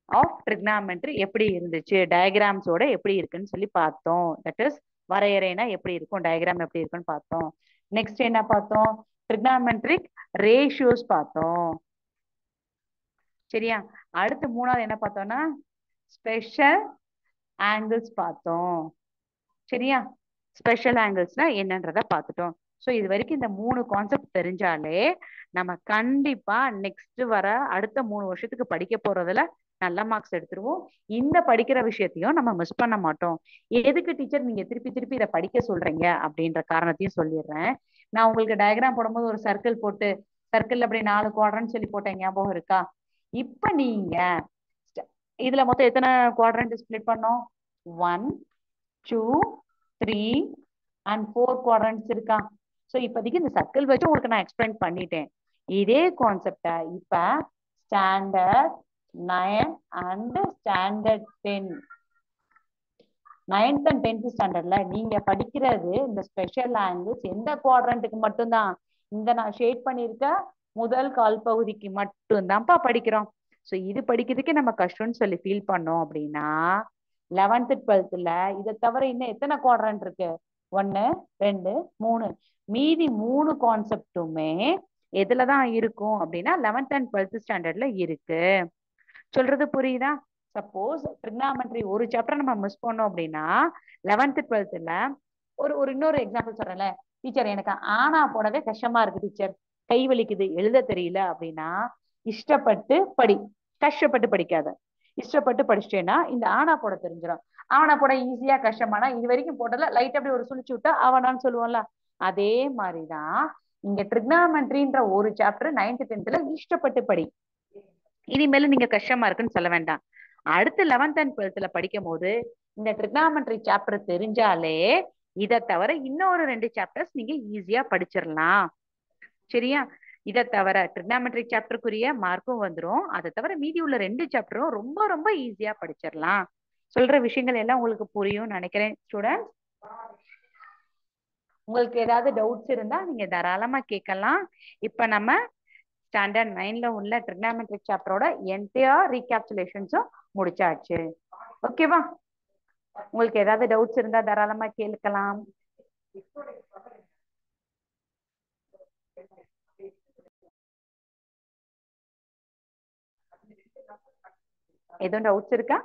ஆஃப் ட்ரிக்னாமெட்ரி எப்படி இருந்துச்சு, டயக்ராம்ஸோட எப்படி இருக்குன்னு சொல்லி பார்த்தோம். தட் இஸ் வரையறைனா எப்படி இருக்கும், டயக்ராம் எப்படி இருக்குன்னு பார்த்தோம். நெக்ஸ்ட் என்ன பார்த்தோம்? ட்ரிக்னாமெட்ரிக் ரேஷியோஸ் பார்த்தோம். சரியா? அடுத்து 3வது என்ன பார்த்தோம்னா ஸ்பெஷல் ஆங்கிள்ஸ் பார்த்தோம். சரியா? ஸ்பெஷல் ஆங்கிள்ஸ்னா என்னன்றத பார்த்துட்டோம். ஸோ இது வரைக்கும் இந்த 3 கான்செப்ட் தெரிஞ்சாலே நம்ம கண்டிப்பா நெக்ஸ்ட் வர அடுத்த 3 வருஷத்துக்கு படிக்க போறதுல நல்ல மார்க்ஸ் எடுத்துருவோம். இந்த படிக்கிற விஷயத்தையும் நம்ம மிஸ் பண்ண மாட்டோம். எதுக்கு டீச்சர் நீங்க திருப்பி திருப்பி இதை படிக்க சொல்றீங்க அப்படின்ற காரணத்தையும் சொல்லிடுறேன். நான் உங்களுக்கு டயக்ராம் போடும்போது ஒரு சர்க்கிள் போட்டு, சர்க்கிள் அப்படி 4 குவாட்ரண்ட் சொல்லி போட்டேன், ஞாபகம் இருக்கா? இப்ப நீங்க இதுல மொத்தம் எத்தனை குவாட்ரண்ட் ஸ்பிளிட் பண்ணோம்? 1, 2, 3 and 4 குவாட்ரண்ட்ஸ் இருக்கா? சோ இப்போதைக்கு இந்த சர்க்கிள் வச்சு உங்களுக்கு நான் எக்ஸ்பிளைன் பண்ணிட்டேன். இதே கான்செப்ட இப்ப standard 9 and standard 10, 9th and 10th ஸ்டாண்டர்ட்ல நீங்க படிக்கிறது இந்த ஸ்பெஷல் ஆங்கிள்ஸ் எந்த குவாட்ரண்ட்டுக்கு மட்டும்தான், இந்த நான் ஷேட் பண்ணிருக்க முதல் கால் பகுதிக்கு மட்டும்தான்ப்பா படிக்கிறோம். ஸோ இது படிக்கிறதுக்கே நம்ம கஷ்டம்னு சொல்லி ஃபீல் பண்ணோம் அப்படின்னா 11th 12thல இதை தவிர இன்னும் எத்தனை குவாட்ரண்ட் இருக்கு? 1, 2, 3. மீதி 3 கான்செப்டுமே எதுலதான் இருக்கும் அப்படின்னா 11th and 12th ஸ்டாண்டர்ட்ல இருக்கு. சொல்றது புரியுதா? சப்போஸ் ட்ரிக்னாமெட்ரி ஒரு சாப்டர் நம்ம மிஸ் பண்ணோம் அப்படின்னா 11th 12thல ஒரு இன்னொரு எக்ஸாம்பிள் சொல்றேன்ல, டீச்சர் எனக்கு ஆனா போடவே கஷ்டமா இருக்கு டீச்சர், கை வலிக்குது, எழுத தெரியல அப்படின்னா இஷ்டப்பட்டு படி, கஷ்டப்பட்டு படிக்காத. இஷ்டப்பட்டு படிச்சிட்டேன்னா இந்த ஆனா போட தெரிஞ்சிடும். ஆனா போட ஈஸியா கஷ்டமானா இது வரைக்கும் போட்டதுல லைட் அப்படி ஒரு சுழிச்சு விட்டா அவனான்னு சொல்லுவோம்ல, அதே மாதிரிதான் இங்க ட்ரிக்னாமெட்ரின்ற ஒரு சாப்டர் 9th 10th இஷ்டப்பட்டு படி. இனிமேல நீங்க கஷ்டமா இருக்குன்னு சொல்ல வேண்டாம். அடுத்து 11th and 12th படிக்கும் போது இந்த ட்ரிக்னாமெட்ரி சாப்டர் தெரிஞ்சாலே இதை தவிர இன்னொரு 2 சாப்டர்ஸ் நீங்க ஈஸியா படிச்சிடலாம். சரியா? இதை தவிர ட்ரிக்னாமெட்ரிக் சாப்டருக்குரிய மார்க்கும் வந்துடும். அதை தவிர மீதி உள்ள 2 சாப்டரும் ரொம்ப ரொம்ப ஈஸியா படிச்சிடலாம். சொல்ற விஷயங்கள் எல்லாம் உங்களுக்கு புரியும் நினைக்கிறேன் ஸ்டூடெண்ட்ஸ். உங்களுக்கு ஏதாவது டவுட்ஸ் இருந்தா நீங்க தாராளமா கேட்கலாம். இப்ப நம்ம ஸ்டாண்டர்ட் 9ல உள்ள ட்ரிக்னாமெட்ரிக் சாப்டரோட என்டையர் ரீகேப்சுலேஷன்ஸும் முடிச்சாச்சு. ஓகேவா? உங்களுக்கு ஏதாவது டவுட்ஸ் இருந்தா தாராளமா கேட்கலாம். எதுவும் டவுட்ஸ் இருக்கா?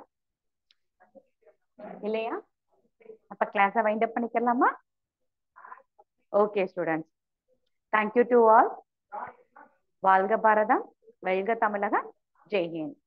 இல்லையா? அப்ப கிளாஸை வைண்ட் அப் பண்ணிக்கலாமா? Okay students, thank you to all. வாழ்க பாரதம், வெல்க தமிழகம், ஜெய் ஹிந்த்.